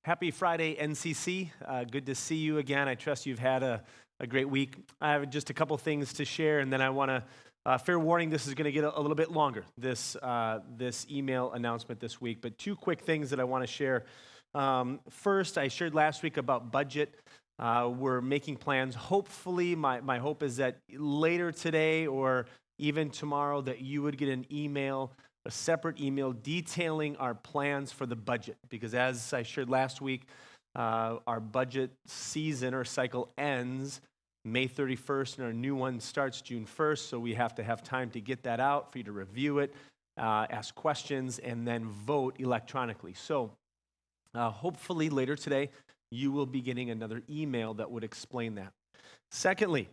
Happy Friday, NCC. Good to see you again. I trust you've had a great week. I have just a couple things to share, and then I want to, fair warning, this is going to get a little bit longer, this email announcement this week. But two quick things that I want to share. First, I shared last week about budget. We're making plans. Hopefully, my hope is that later today or even tomorrow that you would get an email, a separate email detailing our plans for the budget. Because as I shared last week, our budget season or cycle ends May 31st, and our new one starts June 1st, so we have to have time to get that out for you to review it, ask questions, and then vote electronically. So hopefully later today, you will be getting another email that would explain that. Secondly,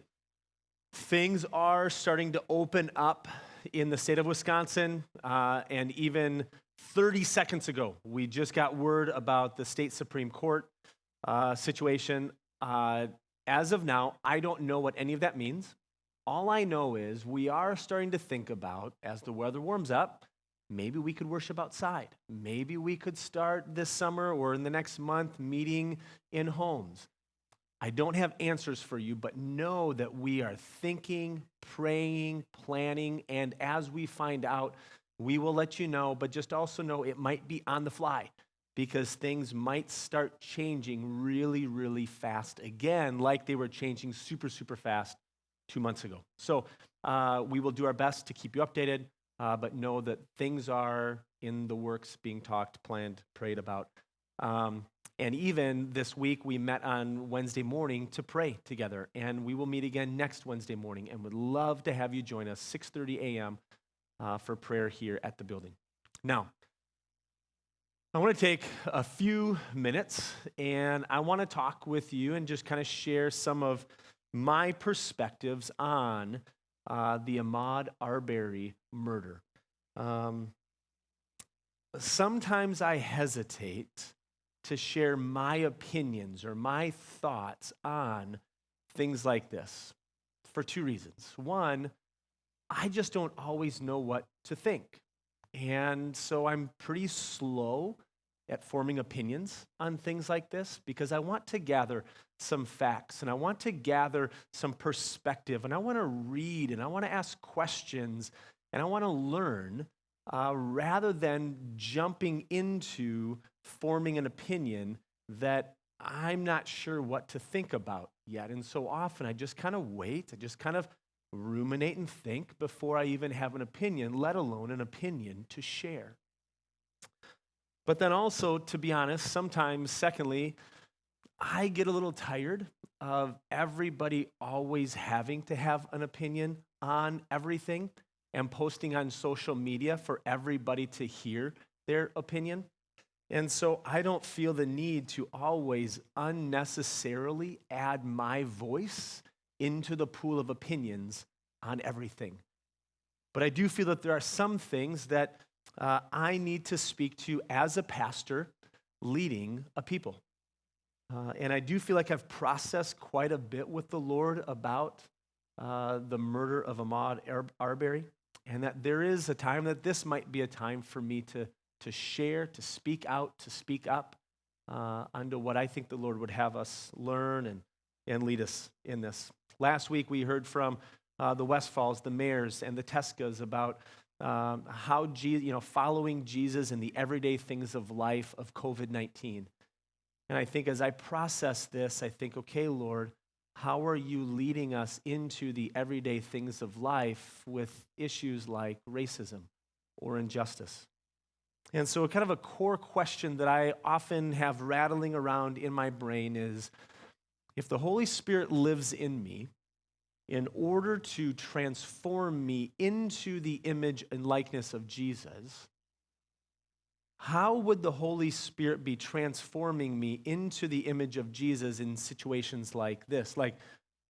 things are starting to open up in the state of Wisconsin, and even 30 seconds ago, we just got word about the state Supreme Court situation. As of now, I don't know what any of that means. All I know is we are starting to think about, as the weather warms up, maybe we could worship outside. Maybe we could start this summer or in the next month meeting in homes. I don't have answers for you, but know that we are thinking, praying, planning, and as we find out, we will let you know, but just also know it might be on the fly because things might start changing really, really fast again, like they were changing super, super fast 2 months ago. So we will do our best to keep you updated, but know that things are in the works, being talked, planned, prayed about. And even this week, we met on Wednesday morning to pray together, and we will meet again next Wednesday morning, and would love to have you join us 6:30 a.m. For prayer here at the building. Now, I want to take a few minutes, and I want to talk with you and just kind of share some of my perspectives on the Ahmaud Arbery murder. Sometimes I hesitate to share my opinions or my thoughts on things like this for two reasons. One, I just don't always know what to think. And so I'm pretty slow at forming opinions on things like this because I want to gather some facts and I want to gather some perspective and I want to read and I want to ask questions and I want to learn rather than jumping into forming an opinion that I'm not sure what to think about yet. And so often I just kind of wait, I just kind of ruminate and think before I even have an opinion, let alone an opinion to share. But then also, to be honest, sometimes, secondly, I get a little tired of everybody always having to have an opinion on everything and posting on social media for everybody to hear their opinion. And so I don't feel the need to always unnecessarily add my voice into the pool of opinions on everything. But I do feel that there are some things that I need to speak to as a pastor leading a people. And I do feel like I've processed quite a bit with the Lord about the murder of Ahmaud Arbery, and that there is a time that this might be a time for me to share, to speak out, to speak up onto what I think the Lord would have us learn and lead us in this. Last week we heard from the Westfalls, the Mayors, and the Teskas about how following Jesus in the everyday things of life of COVID-19. And I think as I process this, I think, okay, Lord, how are you leading us into the everyday things of life with issues like racism or injustice? And so kind of a core question that I often have rattling around in my brain is, if the Holy Spirit lives in me, in order to transform me into the image and likeness of Jesus, how would the Holy Spirit be transforming me into the image of Jesus in situations like this? Like,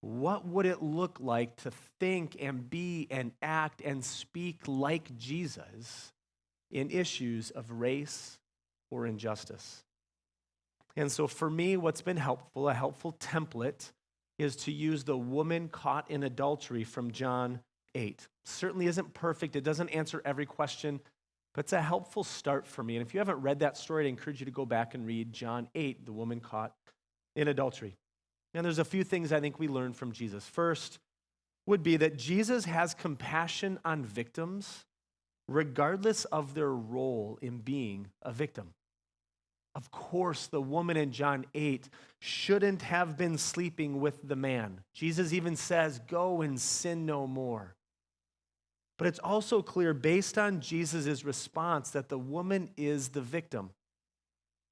what would it look like to think and be and act and speak like Jesus in issues of race or injustice? And so for me, what's been helpful, a helpful template, is to use the woman caught in adultery from John 8. Certainly isn't perfect. It doesn't answer every question. But it's a helpful start for me. And if you haven't read that story, I encourage you to go back and read John 8, the woman caught in adultery. And there's a few things I think we learn from Jesus. First would be that Jesus has compassion on victims regardless of their role in being a victim. Of course, the woman in John 8 shouldn't have been sleeping with the man. Jesus even says, go and sin no more. But it's also clear based on Jesus' response that the woman is the victim,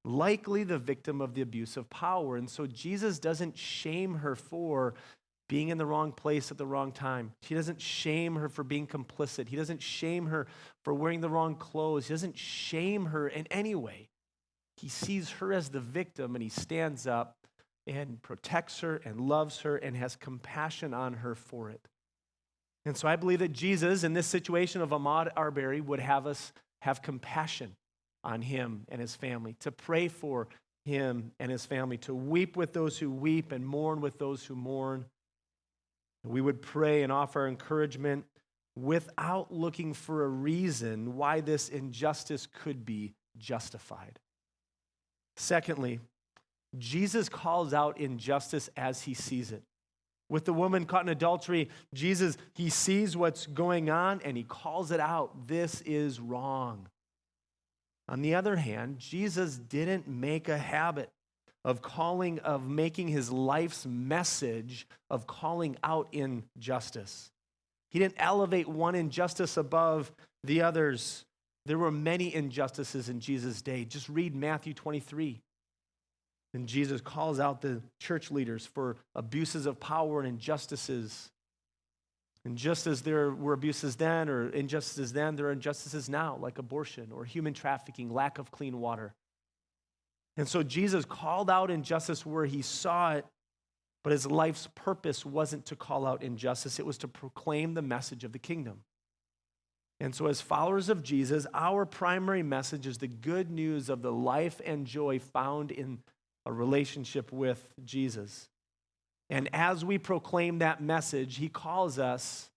likely the victim of the abuse of power. And so Jesus doesn't shame her for being in the wrong place at the wrong time. He doesn't shame her for being complicit. He doesn't shame her for wearing the wrong clothes. He doesn't shame her in any way. He sees her as the victim and he stands up and protects her and loves her and has compassion on her for it. And so I believe that Jesus, in this situation of Ahmaud Arbery, would have us have compassion on him and his family, to pray for him and his family, to weep with those who weep and mourn with those who mourn. We would pray and offer encouragement without looking for a reason why this injustice could be justified. Secondly, Jesus calls out injustice as he sees it. With the woman caught in adultery, Jesus, he sees what's going on and he calls it out. This is wrong. On the other hand, Jesus didn't make a habit of making his life's message of calling out injustice. He didn't elevate one injustice above the others. There were many injustices in Jesus' day. Just read Matthew 23. And Jesus calls out the church leaders for abuses of power and injustices. And just as there were abuses then or injustices then, there are injustices now, like abortion or human trafficking, lack of clean water. And so Jesus called out injustice where he saw it, but his life's purpose wasn't to call out injustice. It was to proclaim the message of the kingdom. And so as followers of Jesus, our primary message is the good news of the life and joy found in a relationship with Jesus. And as we proclaim that message, he calls us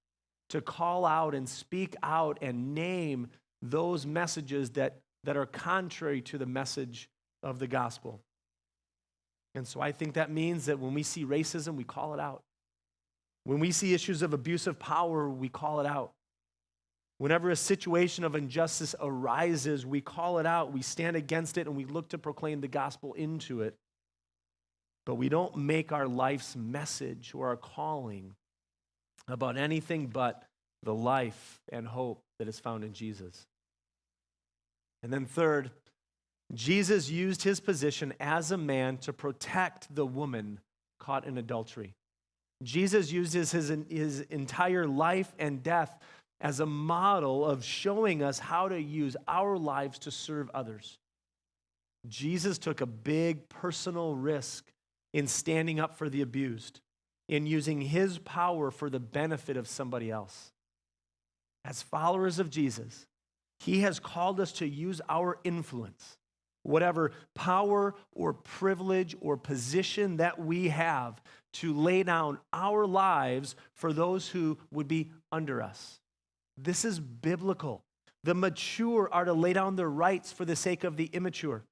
to call out and speak out and name those messages that are contrary to the message of the gospel. And so I think that means that when we see racism, we call it out. When we see issues of abuse of power, we call it out. Whenever a situation of injustice arises, we call it out, we stand against it, and we look to proclaim the gospel into it. But we don't make our life's message or our calling about anything but the life and hope that is found in Jesus. And then third, Jesus used his position as a man to protect the woman caught in adultery. Jesus uses his entire life and death as a model of showing us how to use our lives to serve others. Jesus took a big personal risk in standing up for the abused, in using his power for the benefit of somebody else. As followers of Jesus, he has called us to use our influence, whatever power or privilege or position that we have, to lay down our lives for those who would be under us. This is biblical. The mature are to lay down their rights for the sake of the immature.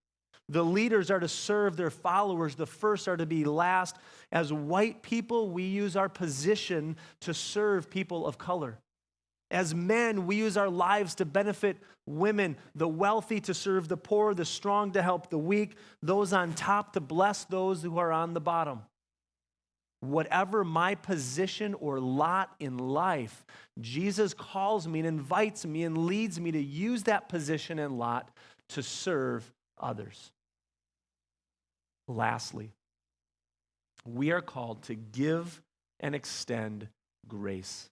The leaders are to serve their followers. The first are to be last. As white people, we use our position to serve people of color. As men, we use our lives to benefit women, the wealthy to serve the poor, the strong to help the weak, those on top to bless those who are on the bottom. Whatever my position or lot in life, Jesus calls me and invites me and leads me to use that position and lot to serve others. Lastly, we are called to give and extend grace.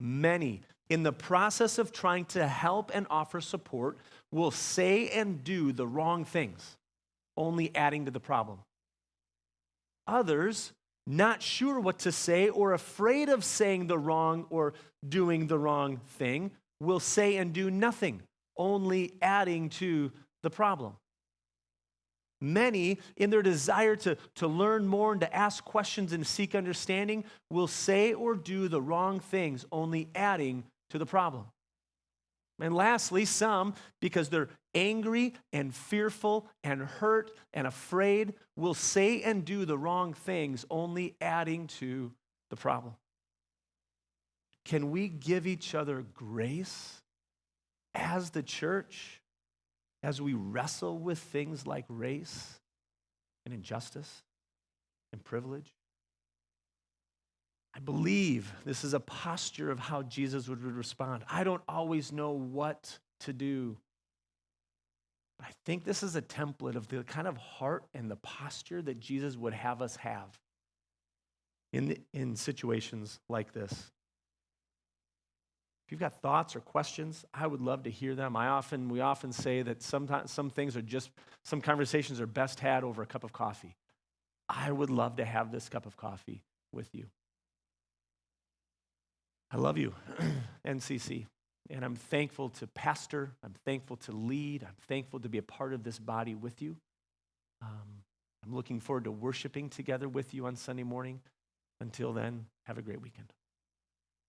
Many, in the process of trying to help and offer support, will say and do the wrong things, only adding to the problem. Others, not sure what to say or afraid of saying the wrong or doing the wrong thing, will say and do nothing, only adding to the problem. Many, in their desire to learn more and to ask questions and seek understanding, will say or do the wrong things, only adding to the problem. And lastly, some, because they're angry and fearful and hurt and afraid, will say and do the wrong things, only adding to the problem. Can we give each other grace as the church as we wrestle with things like race and injustice and privilege? I believe this is a posture of how Jesus would respond. I don't always know what to do. But I think this is a template of the kind of heart and the posture that Jesus would have us have in situations like this. If you've got thoughts or questions, I would love to hear them. We often say that sometimes some conversations are best had over a cup of coffee. I would love to have this cup of coffee with you. I love you, NCC, and I'm thankful to pastor. I'm thankful to lead. I'm thankful to be a part of this body with you. I'm looking forward to worshiping together with you on Sunday morning. Until then, have a great weekend.